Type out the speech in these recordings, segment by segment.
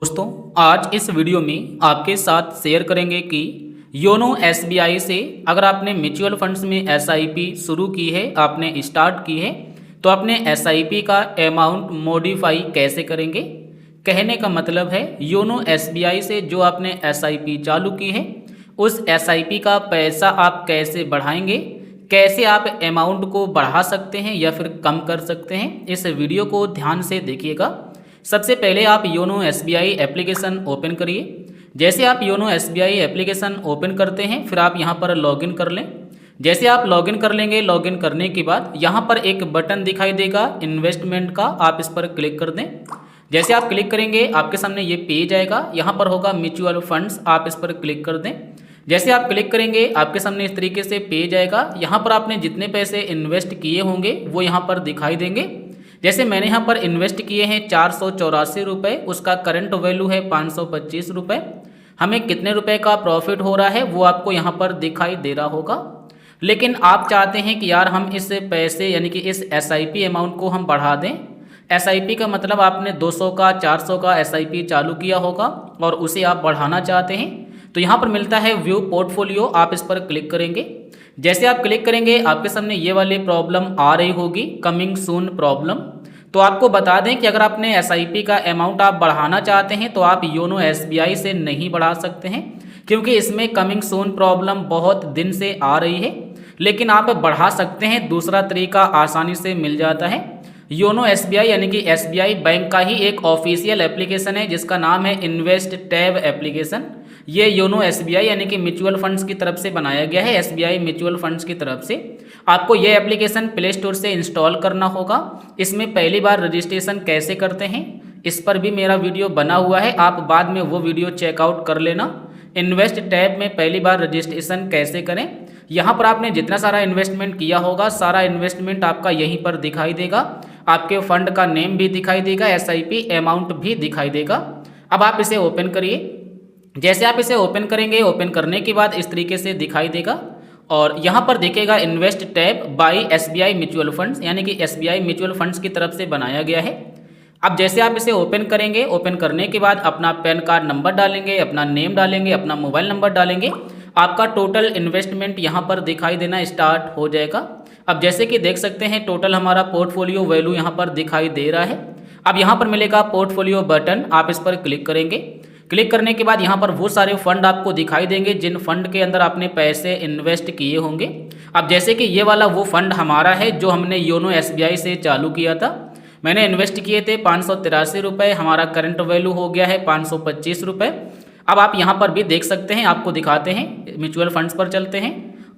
दोस्तों, आज इस वीडियो में आपके साथ शेयर करेंगे कि योनो एसबीआई से अगर आपने म्यूचुअल फंड्स में एसआईपी शुरू की है, आपने स्टार्ट की है, तो अपने एसआईपी का अमाउंट मॉडिफाई कैसे करेंगे। कहने का मतलब है योनो एसबीआई से जो आपने एसआईपी चालू की है उस एसआईपी का पैसा आप कैसे बढ़ाएंगे, कैसे आप अमाउंट को बढ़ा सकते हैं या फिर कम कर सकते हैं। इस वीडियो को ध्यान से देखिएगा। सबसे पहले आप योनो एसबीआई एप्लीकेशन ओपन करिए। जैसे आप योनो एसबीआई एप्लीकेशन ओपन करते हैं फिर आप यहां पर लॉगिन कर लें। जैसे आप लॉगिन कर लेंगे, लॉगिन करने के बाद यहां पर एक बटन दिखाई देगा इन्वेस्टमेंट का, आप इस पर क्लिक कर दें। जैसे आप क्लिक करेंगे आपके सामने ये पेज आएगा, यहाँ पर होगा म्यूचुअल फंड्स, आप इस पर क्लिक कर दें। जैसे आप क्लिक करेंगे आपके सामने इस तरीके से पेज आएगा। यहाँ पर आपने जितने पैसे इन्वेस्ट किए होंगे वो यहाँ पर दिखाई देंगे। जैसे मैंने यहाँ पर इन्वेस्ट किए हैं 484 रुपये, उसका करंट वैल्यू है 525 रुपये। हमें कितने रुपए का प्रॉफिट हो रहा है वो आपको यहाँ पर दिखाई दे रहा होगा। लेकिन आप चाहते हैं कि यार हम इस पैसे यानी कि इस एसआईपी अमाउंट को हम बढ़ा दें। एसआईपी का मतलब आपने 200 का 400 का एसआईपी चालू किया होगा और उसे आप बढ़ाना चाहते हैं, तो यहाँ पर मिलता है व्यू पोर्टफोलियो, आप इस पर क्लिक करेंगे। जैसे आप क्लिक करेंगे आपके सामने ये वाली प्रॉब्लम आ रही होगी, कमिंग सून प्रॉब्लम। तो आपको बता दें कि अगर आपने एसआईपी का अमाउंट आप बढ़ाना चाहते हैं तो आप योनो एसबीआई से नहीं बढ़ा सकते हैं, क्योंकि इसमें कमिंग सून प्रॉब्लम बहुत दिन से आ रही है। लेकिन आप बढ़ा सकते हैं, दूसरा तरीका आसानी से मिल जाता है। योनो एसबीआई यानी कि एसबीआई बैंक का ही एक ऑफिशियल एप्लीकेशन है जिसका नाम है इन्वेस्ट टैब एप्लीकेशन। ये योनो एसबीआई यानी कि म्यूचुअल फंड्स की तरफ से बनाया गया है, एसबीआई म्यूचुअल फंड्स की तरफ से। आपको ये एप्लीकेशन प्ले स्टोर से इंस्टॉल करना होगा। इसमें पहली बार रजिस्ट्रेशन कैसे करते हैं इस पर भी मेरा वीडियो बना हुआ है, आप बाद में वो वीडियो चेकआउट कर लेना। इन्वेस्ट टैब में पहली बार रजिस्ट्रेशन कैसे करें, यहाँ पर आपने जितना सारा इन्वेस्टमेंट किया होगा सारा इन्वेस्टमेंट आपका यहीं पर दिखाई देगा। आपके फंड का नेम भी दिखाई देगा, एसआईपी अमाउंट भी दिखाई देगा। अब आप इसे ओपन करिए। जैसे आप इसे ओपन करेंगे, ओपन करने के बाद इस तरीके से दिखाई देगा और यहाँ पर दिखेगा invest tab by SBI mutual funds, यानी कि एसबीआई म्यूचुअल फंड्स की तरफ से बनाया गया है। अब जैसे आप इसे ओपन करेंगे, ओपन करने के बाद अपना पैन कार्ड नंबर डालेंगे, अपना नेम डालेंगे, अपना मोबाइल नंबर डालेंगे, आपका टोटल इन्वेस्टमेंट यहाँ पर दिखाई देना स्टार्ट हो जाएगा। अब जैसे कि देख सकते हैं टोटल हमारा पोर्टफोलियो वैल्यू यहाँ पर दिखाई दे रहा है। अब यहाँ पर मिलेगा पोर्टफोलियो बटन, आप इस पर क्लिक करेंगे। क्लिक करने के बाद यहाँ पर वो सारे फंड आपको दिखाई देंगे जिन फंड के अंदर आपने पैसे इन्वेस्ट किए होंगे। अब जैसे कि ये वाला वो फंड हमारा है जो हमने योनो एसबीआई से चालू किया था। मैंने इन्वेस्ट किए थे 583 रुपये, हमारा करंट वैल्यू हो गया है 525 रुपये। अब आप यहाँ पर भी देख सकते हैं, आपको दिखाते हैं, म्यूचुअल फंड्स पर चलते हैं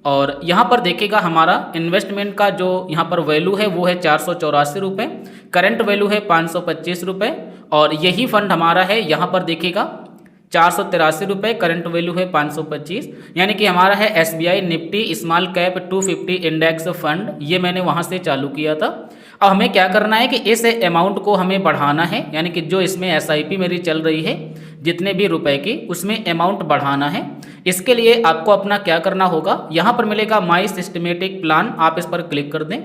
और यहाँ पर देखिएगा हमारा इन्वेस्टमेंट का जो यहाँ पर वैल्यू है वो है 484 रुपये, करंट वैल्यू है 525 रुपये और यही फंड हमारा है। यहाँ पर देखिएगा 483 रुपये, करंट वैल्यू है 525, यानी कि हमारा है SBI Nifty small cap 250 index fund, ये मैंने वहाँ से चालू किया था। अब हमें क्या करना है कि इस अमाउंट को हमें बढ़ाना है, यानी कि जो इसमें एसआईपी मेरी चल रही है जितने भी रुपए की, उसमें अमाउंट बढ़ाना है। इसके लिए आपको अपना क्या करना होगा, यहाँ पर मिलेगा माई सिस्टमेटिक प्लान, आप इस पर क्लिक कर दें।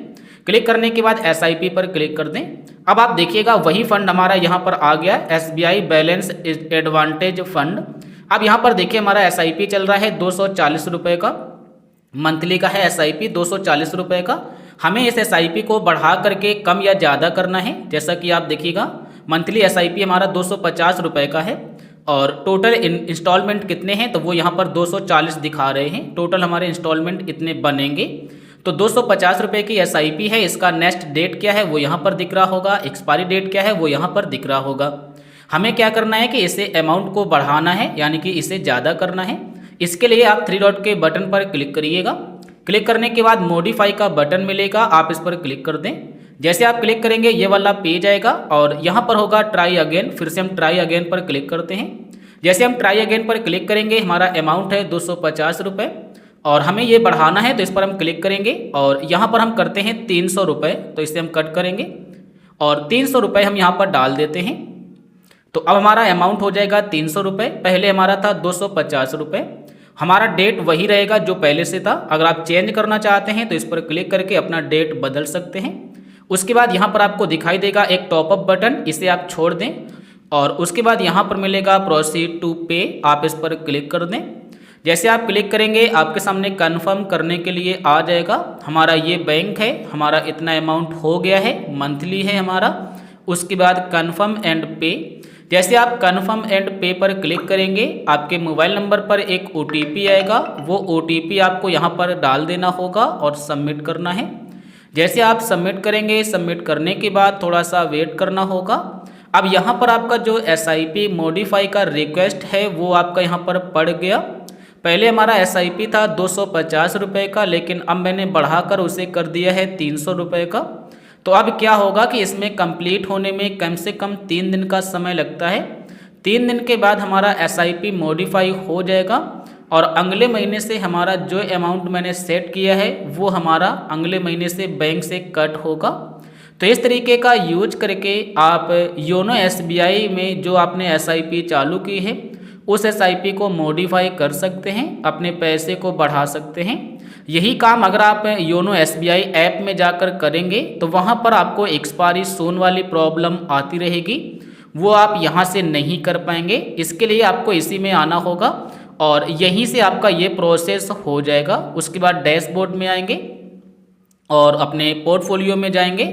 क्लिक करने के बाद एसआईपी पर क्लिक कर दें। अब आप देखिएगा वही फंड हमारा यहाँ पर आ गया, एसबीआई बैलेंस एडवांटेज फंड। अब यहाँ पर देखिए हमारा एसआईपी चल रहा है 240 रुपये का, मंथली का है एसआईपी 240 रुपये का। हमें इस एसआईपी को बढ़ा करके कम या ज़्यादा करना है। जैसा कि आप देखिएगा मंथली एसआईपी हमारा 250 रुपये का है और टोटल इंस्टॉलमेंट कितने हैं तो वो यहाँ पर 240 दिखा रहे हैं। टोटल हमारे इंस्टॉलमेंट इतने बनेंगे। तो 250 रुपये की एसआईपी है, इसका नेक्स्ट डेट क्या है वो यहाँ पर दिख रहा होगा, एक्सपायरी डेट क्या है वो यहाँ पर दिख रहा होगा। हमें क्या करना है कि इसे अमाउंट को बढ़ाना है, यानी कि इसे ज़्यादा करना है। इसके लिए आप 3 डॉट के बटन पर क्लिक करिएगा। क्लिक करने के बाद मॉडिफाई का बटन मिलेगा, आप इस पर क्लिक कर दें। जैसे आप क्लिक करेंगे ये वाला पेज आएगा और यहाँ पर होगा ट्राई अगेन, फिर से हम ट्राई अगेन पर क्लिक करते हैं। जैसे हम ट्राई अगेन पर क्लिक करेंगे हमारा अमाउंट है 250 रुपये और हमें ये बढ़ाना है, तो इस पर हम क्लिक करेंगे और यहाँ पर हम करते हैं 300 रुपये, तो इसे हम कट करेंगे और 300 रुपये हम यहाँ पर डाल देते हैं। तो अब हमारा अमाउंट हो जाएगा 300 रुपये, पहले हमारा था 250 रुपये। हमारा डेट वही रहेगा जो पहले से था। अगर आप चेंज करना चाहते हैं तो इस पर क्लिक करके अपना डेट बदल सकते हैं। उसके बाद यहाँ पर आपको दिखाई देगा एक टॉपअप बटन, इसे आप छोड़ दें और उसके बाद यहाँ पर मिलेगा प्रोसीड टू पे, आप इस पर क्लिक कर दें। जैसे आप क्लिक करेंगे आपके सामने कन्फर्म करने के लिए आ जाएगा, हमारा ये बैंक है, हमारा इतना अमाउंट हो गया है, मंथली है हमारा। उसके बाद कन्फर्म एंड पे, जैसे आप कन्फर्म एंड पे पर क्लिक करेंगे आपके मोबाइल नंबर पर एक OTP आएगा, वो OTP आपको यहाँ पर डाल देना होगा और सबमिट करना है। जैसे आप सबमिट करेंगे, सबमिट करने के बाद थोड़ा सा वेट करना होगा। अब यहाँ पर आपका जो SIP मॉडिफाई का रिक्वेस्ट है वो आपका यहाँ पर पड़ गया। पहले हमारा SIP था 250 रुपये का, लेकिन अब मैंने बढ़ाकर उसे कर दिया है 300 रुपये का। तो अब क्या होगा कि इसमें कंप्लीट होने में कम से कम 3 दिन का समय लगता है। 3 दिन के बाद हमारा SIP मॉडिफाई हो जाएगा और अगले महीने से हमारा जो अमाउंट मैंने सेट किया है वो हमारा अगले महीने से बैंक से कट होगा। तो इस तरीके का यूज करके आप योनो SBI में जो आपने SIP चालू की है उस SIP को मॉडिफाई कर सकते हैं, अपने पैसे को बढ़ा सकते हैं। यही काम अगर आप योनो SBI ऐप में जाकर करेंगे तो वहाँ पर आपको एक्सपायरी सून वाली प्रॉब्लम आती रहेगी, वो आप यहाँ से नहीं कर पाएंगे। इसके लिए आपको इसी में आना होगा और यहीं से आपका ये प्रोसेस हो जाएगा। उसके बाद डैशबोर्ड में आएंगे और अपने पोर्टफोलियो में जाएंगे,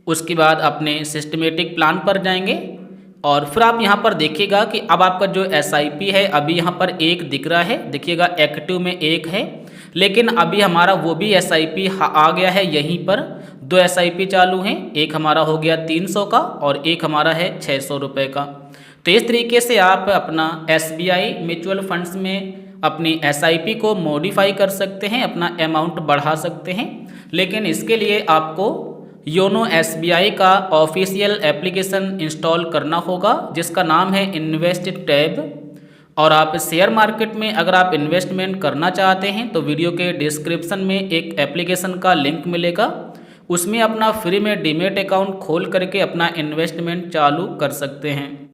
उसके बाद अपने सिस्टमेटिक प्लान पर जाएंगे और फिर आप यहाँ पर देखिएगा कि अब आपका जो SIP है अभी यहाँ पर एक दिख रहा है, देखिएगा एक्टिव में एक है, लेकिन अभी हमारा वो भी SIP आ गया है। यहीं पर 2 SIP चालू हैं, एक हमारा हो गया 300 का और एक हमारा है 600 रुपये का। तो इस तरीके से आप अपना SBI म्यूचुअल फंड्स में अपनी SIP को मॉडिफाई कर सकते हैं, अपना अमाउंट बढ़ा सकते हैं। लेकिन इसके लिए आपको योनो SBI का ऑफिशियल एप्लीकेशन इंस्टॉल करना होगा जिसका नाम है इन्वेस्ट टैब। और आप शेयर मार्केट में अगर आप इन्वेस्टमेंट करना चाहते हैं तो वीडियो के डिस्क्रिप्शन में एक एप्लीकेशन का लिंक मिलेगा, उसमें अपना फ्री में डीमेट अकाउंट खोल करके अपना इन्वेस्टमेंट चालू कर सकते हैं।